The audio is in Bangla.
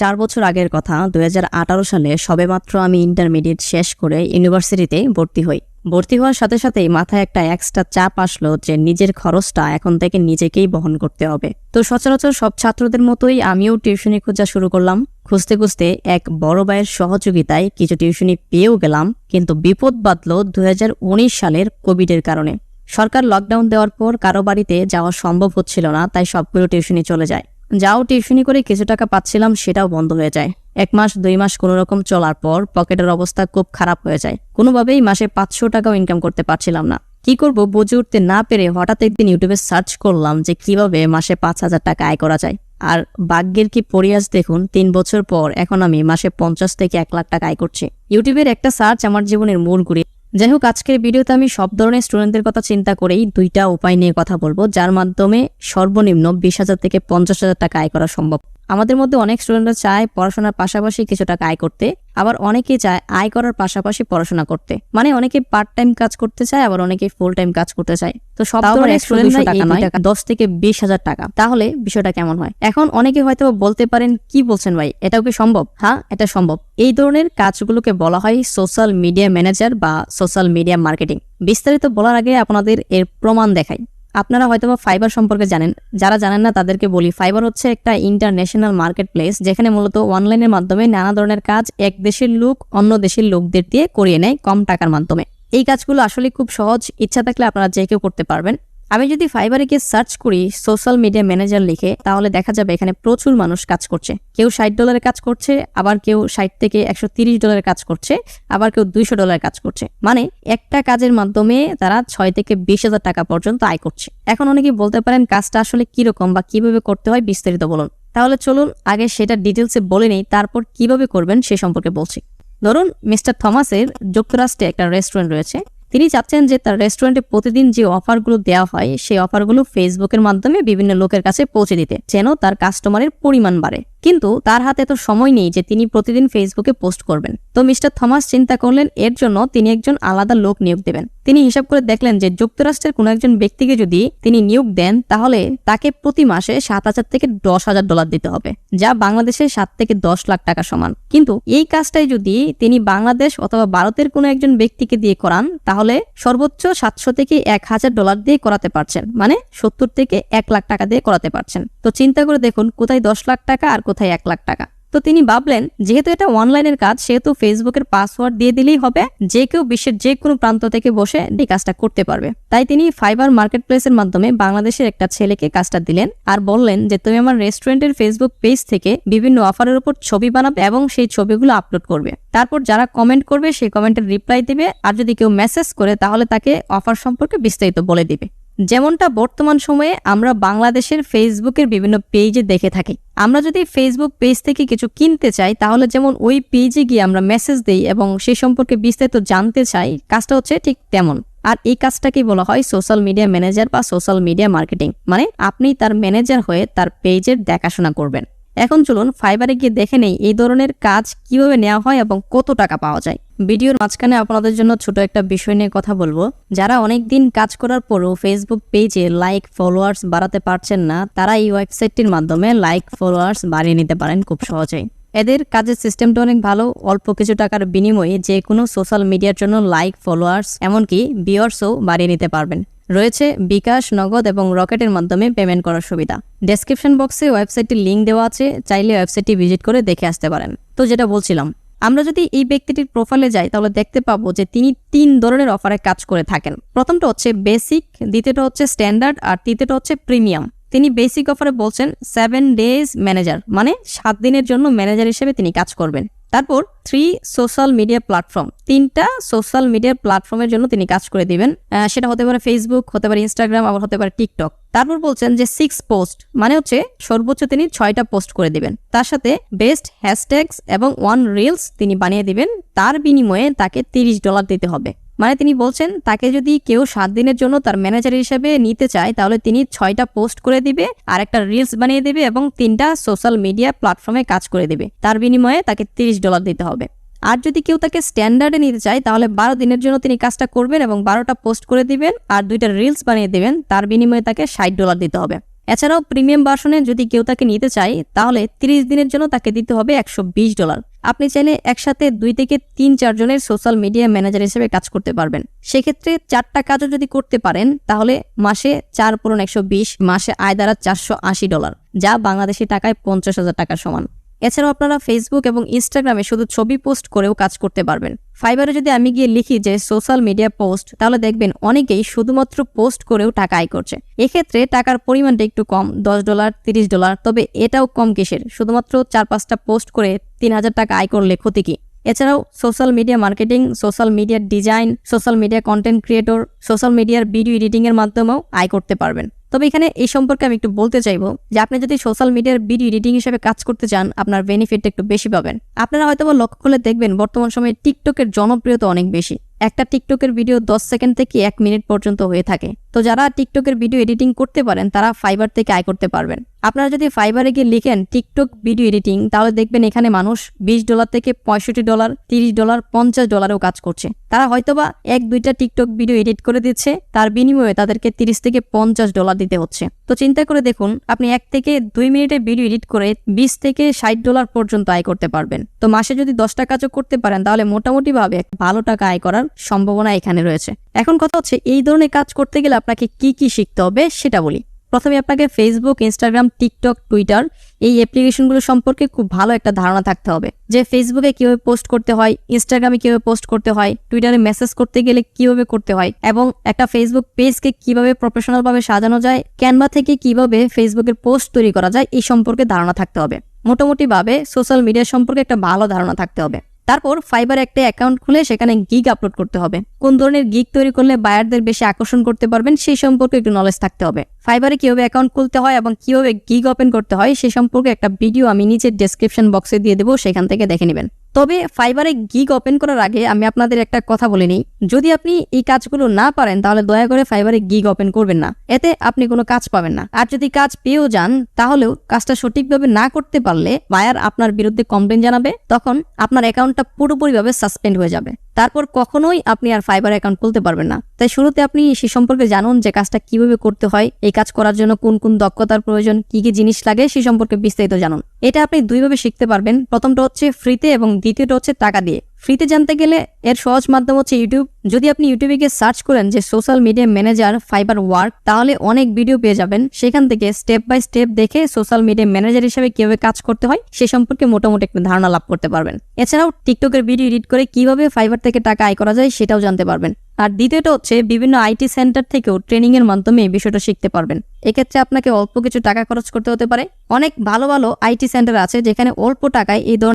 4 বছর আগের কথা 2018 সালে সবেমাত্র আমি ইন্টারমিডিয়েট শেষ করে ইউনিভার্সিটিতে ভর্তি হই। ভর্তি হওয়ার সাথে সাথেই মাথায় একটা এক্সট্রা চাপ আসলো যে নিজের খরচটা এখন থেকে নিজেকেই বহন করতে হবে। তো সচরাচর সব ছাত্রদের মতোই আমিও টিউশনি খোঁজা শুরু করলাম। খুঁজতে খুঁজতে এক বড় ভাইয়ের সহযোগিতায় কিছু টিউশনি পেয়েও গেলাম, কিন্তু বিপদ বাঁধল 2019 সালের কোভিডের কারণে। সরকার লকডাউন দেওয়ার পর কারো বাড়িতে যাওয়া সম্ভব হচ্ছিল না, তাই সবগুলো টিউশনি চলে যায়। যাও টিউশনি করে কিছু টাকা পাচ্ছিলাম সেটাও বন্ধ হয়ে যায়। 1 মাস 2 মাস কোনোরকম চলার পর পকেটের অবস্থা খুব খারাপ হয়ে যায়। কোনোভাবেই মাসে 500 টাকাও ইনকাম করতে পারছিলাম না। কি করব বুঝে উঠতে না পেরে হঠাৎ একদিন ইউটিউবে সার্চ করলাম যে কিভাবে মাসে 5,000 টাকা আয় করা যায়। আর ভাগ্যের কি পরিহাস দেখুন, 3 বছর পর এখন আমি মাসে 50 থেকে 1 লাখ টাকা আয় করছি। ইউটিউবের একটা সার্চ আমার জীবনের মোড় ঘুরিয়ে। যাই হোক, আজকের ভিডিওতে আমি সব ধরনের স্টুডেন্টদের কথা চিন্তা করেই 2টা উপায় নিয়ে কথা বলবো, যার মাধ্যমে সর্বনিম্ন 20,000 থেকে 50,000 টাকা আয় করা সম্ভব। আমাদের মধ্যে অনেক স্টুডেন্টরা চায় পড়াশোনার পাশাপাশি কিছু টাকা আয় করতে, আবার অনেকেই চায় আয় করার পাশাপাশি পড়াশোনা করতে। মানে অনেকে পার্ট টাইম কাজ করতে চায়, আবার অনেকে ফুল টাইম কাজ করতে চায়। তো সব ধরনের স্টুডেন্টরা টাকা নয়, 10 থেকে 20,000 টাকা। তাহলে বিষয়টা কেমন হয়? এখন অনেকে হয়তো বলতে পারেন, কি বলছেন ভাই, এটাও কি সম্ভব? হ্যাঁ, এটা সম্ভব। এই ধরনের কাজগুলোকে বলা হয় সোশ্যাল মিডিয়া ম্যানেজার বা সোশ্যাল মিডিয়া মার্কেটিং। বিস্তারিত বলার আগে আপনাদের এর প্রমাণ দেখাই। আপনারা হয়তোবা ফাইবার সম্পর্কে জানেন, যারা জানেন না তাদেরকে বলি। ফাইবার হচ্ছে একটা ইন্টারন্যাশনাল মার্কেট প্লেস, যেখানে মূলত অনলাইনের মাধ্যমে নানা ধরনের কাজ এক দেশের লোক অন্য দেশের লোকদের দিয়ে করিয়ে নেয় কম টাকার মাধ্যমে। এই কাজগুলো আসলে খুব সহজ, ইচ্ছা থাকলে আপনারা যে কেউ করতে পারবেন। আমি যদি ফাইবারে গিয়ে সার্চ করি সোশ্যাল মিডিয়া ম্যানেজার লিখে, তাহলে দেখা যাবে এখানে প্রচুর মানুষ কাজ করছে। কেউ $60 কাজ করছে, আবার কেউ $60 থেকে $130 কাজ করছে, আবার কেউ $200 কাজ করছে। মানে একটা কাজের মাধ্যমে তারা 6 থেকে 20,000 টাকা পর্যন্ত আয় করছে। এখন অনেকেই বলতে পারেন কাজটা আসলে কিরকম বা কিভাবে করতে হয় বিস্তারিত বলুন। তাহলে চলুন আগে সেটা ডিটেলসে বলে নেই, তারপর কিভাবে করবেন সে সম্পর্কে বলছি। ধরুন মিস্টার থমাসের যুক্তরাষ্ট্রে একটা রেস্টুরেন্ট রয়েছে। তিনি চাচ্ছেন যে তার রেস্টুরেন্টে প্রতিদিন যে অফারগুলো দেওয়া হয় সেই অফারগুলো ফেসবুকের মাধ্যমে বিভিন্ন লোকের কাছে পৌঁছে দিতে, যেন তার কাস্টমারের পরিমাণ বাড়ে। কিন্তু তার হাতে এত সময় নেই যে তিনি প্রতিদিন ফেসবুকে পোস্ট করবেন। তো মিস্টার থমাস চিন্তা করলেন এর জন্য তিনি একজন আলাদা লোক নিয়োগ দেবেন। তিনি হিসাব করে দেখলেন যে যুক্তরাষ্ট্রের কোনো একজন ব্যক্তিকে যদি তিনি নিয়োগ দেন, তাহলে তাকে প্রতি মাসে $7,000 থেকে $10,000 দিতে হবে, যা বাংলাদেশে 7 থেকে 10 লাখ টাকা সমান। কিন্তু এই কাজটাই যদি তিনি বাংলাদেশ অথবা ভারতের কোনো একজন ব্যক্তিকে দিয়ে করান, তাহলে সর্বোচ্চ $700 থেকে $1,000 দিয়ে করাতে পারছেন। মানে 70 থেকে 1 লাখ টাকা দিয়ে করাতে পারছেন। তো চিন্তা করে দেখুন কোথায় 10 লাখ টাকা আর কোথায় 1 লাখ টাকা। তো তিনি ভাবলেন যেহেতু এটা অনলাইনের কাজ, সেহেতু ফেসবুকের পাসওয়ার্ড দিয়ে দিলেই হবে, যে কেউ বিশ্বের যে কোনো প্রান্ত থেকে বসে এই কাজটা করতে পারবে। তাই তিনি ফাইবার মার্কেট প্লেসের মাধ্যমে বাংলাদেশের একটা ছেলেকে কাজটা দিলেন আর বললেন যে তুমি আমার রেস্টুরেন্টের ফেসবুক পেজ থেকে বিভিন্ন অফারের উপর ছবি বানাবে এবং সেই ছবিগুলো আপলোড করবে। তারপর যারা কমেন্ট করবে সেই কমেন্টের রিপ্লাই দিবে, আর যদি কেউ মেসেজ করে তাহলে তাকে অফার সম্পর্কে বিস্তারিত বলে দিবে। যেমনটা বর্তমান সময়ে আমরা বাংলাদেশের ফেসবুকের বিভিন্ন পেজে দেখে থাকি। আমরা যদি ফেসবুক পেজ থেকে কিছু কিনতে চাই, তাহলে যেমন ওই পেজে গিয়ে আমরা মেসেজ দেই এবং সেই সম্পর্কে বিস্তারিত জানতে চাই, কাজটা হচ্ছে ঠিক তেমন। আর এই কাজটাকেই বলা হয় সোশ্যাল মিডিয়া ম্যানেজার বা সোশ্যাল মিডিয়া মার্কেটিং। মানে আপনি তার ম্যানেজার হয়ে তার পেজের দেখাশোনা করবেন। এখন চলুন ফাইবারে গিয়ে দেখে নেই এই ধরনের কাজ কিভাবে নেওয়া হয় এবং কত টাকা পাওয়া যায়। ভিডিওর মাঝখানে আপনাদের জন্য ছোট একটা বিষয় নিয়ে কথা বলবো। যারা অনেকদিন কাজ করার পরও ফেসবুক পেজে লাইক ফলোয়ার্স বাড়াতে পারছেন না, তারা এই ওয়েবসাইটটির মাধ্যমে লাইক ফলোয়ার্স বাড়িয়ে নিতে পারেন খুব সহজেই। এদের কাজের সিস্টেমটা অনেক ভালো। অল্প কিছু টাকার বিনিময়ে যে কোনো সোশ্যাল মিডিয়ার জন্য লাইক ফলোয়ার্স এমনকি ভিউয়ার্সও বাড়িয়ে নিতে পারবেন। রয়েছে বিকাশ, নগদ এবং রকেটের মাধ্যমে পেমেন্ট করার সুবিধা। ডেসক্রিপশন বক্সে ওয়েবসাইটটির লিঙ্ক দেওয়া আছে, চাইলে ওয়েবসাইটটি ভিজিট করে দেখে আসতে পারেন। তো যেটা বলছিলাম, আমরা যদি এই ব্যক্তিটির প্রোফাইলে যাই তাহলে দেখতে পাবো যে তিনি 3 ধরনের অফারে কাজ করে থাকেন। প্রথমটা হচ্ছে বেসিক, দ্বিতীয়টা হচ্ছে স্ট্যান্ডার্ড আর তৃতীয়টা হচ্ছে প্রিমিয়াম। তিনি বেসিক অফারে বলছেন 7 ডেজ ম্যানেজার, মানে 7 দিনের জন্য ম্যানেজার হিসেবে তিনি কাজ করবেন। তারপর 3 সোশ্যাল মিডিয়া প্ল্যাটফর্ম, 3টা সোশ্যাল মিডিয়া প্ল্যাটফর্মের জন্য তিনি কাজ করে দিবেন। সেটা হতে পারে ফেসবুক, হতে পারে ইনস্টাগ্রাম, আবার হতে পারে টিকটক। তারপর বলছেন যে 6 পোস্ট, মানে হচ্ছে সর্বোচ্চ তিনি 6টা পোস্ট করে দিবেন। তার সাথে বেস্ট হ্যাশট্যাগস এবং 1 রিলস তিনি বানিয়ে দিবেন। তার বিনিময়ে তাকে $30 দিতে হবে। মানে তিনি বলছেন তাকে যদি কেউ 7 দিনের জন্য তার ম্যানেজার হিসেবে নিতে চায়, তাহলে তিনি 6টা পোস্ট করে দিবে আর একটা রিলস বানিয়ে দিবে এবং 3টা সোশ্যাল মিডিয়া প্ল্যাটফর্মে কাজ করে দিবে। তার বিনিময়ে তাকে $30 দিতে হবে। আর যদি কেউ তাকে স্ট্যান্ডার্ডে নিতে চায়, তাহলে 12 দিনের জন্য তিনি কাজটা করবেন এবং 12টা পোস্ট করে দিবেন আর 2টা রিলস বানিয়ে দিবেন। তার বিনিময়ে তাকে $60 দিতে হবে। এছাড়াও প্রিমিয়াম ভার্সনে যদি কেউ তাকে নিতে চায় তাহলে 30 দিনের জন্য তাকে দিতে হবে $120। আপনি চাইলে একসাথে 2 থেকে 3-4 জনের সোশ্যাল মিডিয়া ম্যানেজার হিসেবে কাজ করতে পারবেন। সেক্ষেত্রে 4টা কাজও যদি করতে পারেন তাহলে মাসে 4×120 মাসে আয় দ্বারা $480, যা বাংলাদেশি টাকায় 50,000 টাকার সমান। এছাড়াও আপনারা ফেসবুক এবং ইনস্টাগ্রামে শুধু ছবি পোস্ট করেও কাজ করতে পারবেন। ফাইবারে যদি আমি গিয়ে লিখি যে সোশ্যাল মিডিয়া পোস্ট, তাহলে দেখবেন অনেকেই শুধুমাত্র পোস্ট করেও টাকা আয় করছে। এক্ষেত্রে টাকার পরিমাণটা একটু কম, $10, $30, তবে এটাও কম কিসের, শুধুমাত্র 4-5টা পোস্ট করে 3,000 টাকা আয় করলে ক্ষতি কি? এছাড়াও social media marketing, social media design, social media content creator, social মিডিয়ার ভিডিও এডিটিং এর মাধ্যমেও আয় করতে পারবেন। তবে এখানে এই সম্পর্কে আমি একটু বলতে চাইবো যে আপনি যদি সোশ্যাল মিডিয়ার ভিডিও এডিটিং হিসেবে কাজ করতে চান, আপনার বেনিফিটটা একটু বেশি পাবেন। আপনারা হয়তো লক্ষ্য করলে দেখবেন বর্তমান সময়ে টিকটকের জনপ্রিয়তা অনেক বেশি। একটা টিকটকের ভিডিও 10 সেকেন্ড থেকে 1 মিনিট পর্যন্ত হয়ে থাকে। তো যারা টিকটকের ভিডিও এডিটিং করতে পারেন তারা ফাইবার থেকে আয় করতে পারবেন। আপনারা যদি ফাইবারে গিয়ে লিখেন টিকটক ভিডিও এডিটিং, তাহলে দেখবেন এখানে মানুষ $20 থেকে $65, $30, $50ও কাজ করছে। তারা হয়তোবা 1-2টা টিকটক ভিডিও এডিট করে দিচ্ছে, তার বিনিময়ে তাদেরকে $30 থেকে $50 দিতে হচ্ছে। তো চিন্তা করে দেখুন, আপনি 1 থেকে 2 মিনিটের ভিডিও এডিট করে $20 থেকে $60 পর্যন্ত আয় করতে পারবেন। তো মাসে যদি 10টা কাজও করতে পারেন তাহলে মোটামুটি ভাবে ভালো টাকা আয় করার সম্ভাবনা এখানে রয়েছে। এখন কথা হচ্ছে এই ধরনের কাজ করতে গেলে আপনাকে কি কি শিখতে হবে সেটা বলি। প্রথমে আপনাকে ফেসবুক, ইনস্টাগ্রাম, টিকটক, টুইটার এই অ্যাপ্লিকেশনগুলো সম্পর্কে খুব ভালো একটা ধারণা থাকতে হবে যে ফেসবুকে কিভাবে পোস্ট করতে হয়, ইনস্টাগ্রামে কিভাবে পোস্ট করতে হয়, টুইটারে মেসেজ করতে গেলে কিভাবে করতে হয়, এবং একটা ফেসবুক পেজকে কিভাবে প্রফেশনাল ভাবে সাজানো যায়, ক্যানভা থেকে কিভাবে ফেসবুকের পোস্ট তৈরি করা যায়, এই সম্পর্কে ধারণা থাকতে হবে। মোটামুটি ভাবে সোশ্যাল মিডিয়া সম্পর্কে একটা ভালো ধারণা থাকতে হবে। তারপর ফাইবার একটা অ্যাকাউন্ট খুলে সেখানে গিগ আপলোড করতে হবে। কোন ধরনের গিগ তৈরি করলে বায়ারদের বেশি আকর্ষণ করতে পারবেন সেই সম্পর্কে একটু নলেজ থাকতে হবে। ফাইবারে কিভাবে অ্যাকাউন্ট খুলতে হয় এবং কিভাবে গিগ ওপেন করতে হয় সেই সম্পর্কে একটা ভিডিও আমি নিচে ডেসক্রিপশন বক্সে দিয়ে দেবো, সেখান থেকে দেখে নেবেন। তবে ফাইবারে গিগ ওপেন করার আগে আমি আপনাদের একটা কথা বলে নিই, যদি আপনি এই কাজগুলো না পারেন তাহলে দয়া করে ফাইবারে গিগ ওপেন করবেন না, এতে আপনি কোনো কাজ পাবেন না। আর যদি কাজ পেয়েও যান তাহলেও কাজটা সঠিকভাবে না করতে পারলে বায়ার আপনার বিরুদ্ধে কমপ্লেন জানাবে, তখন আপনার অ্যাকাউন্টটা পুরোপুরিভাবে সাসপেন্ড হয়ে যাবে। তারপর কখনোই আপনি আর ফাইবার অ্যাকাউন্ট খুলতে পারবেন না। তাই শুরুতে আপনি সে সম্পর্কে জানুন যে কাজটা কিভাবে করতে হয়, এই কাজ করার জন্য কোন কোন দক্ষতার প্রয়োজন, কি কি জিনিস লাগে সে সম্পর্কে বিস্তারিত জানুন। এটা আপনি দুইভাবে শিখতে পারবেন। প্রথমটা হচ্ছে ফ্রিতে এবং দ্বিতীয়টা হচ্ছে টাকা দিয়ে। ফ্রিতে জানতে গেলে এর সহজ মাধ্যম হচ্ছে ইউটিউব। যদি আপনি ইউটিউবে গিয়ে সার্চ করেন যে social media manager fibre work, তাহলে অনেক ভিডিও পেয়ে যাবেন। সেখান থেকে স্টেপ বাই স্টেপ দেখে সোশ্যাল মিডিয়া ম্যানেজার হিসেবে কিভাবে কাজ করতে হয় সে সম্পর্কে মোটামুটি একটা ধারণা লাভ করতে পারবেন। এছাড়াও টিকটকের ভিডিও এডিট করে কিভাবে ফাইবার থেকে টাকা আয় করা যায় সেটাও জানতে পারবেন। আর দ্বিতীয়টা হচ্ছে বিভিন্ন আইটি সেন্টার থেকেও ট্রেনিং এর মাধ্যমে এই বিষয়টা শিখতে পারবেন। এক্ষেত্রে আপনাকে অল্প কিছু টাকা খরচ করতে হতে পারে। অনেক ভালো ভালো আইটি সেন্টার আছে যেখানে অল্প টাকায় এই ধরনের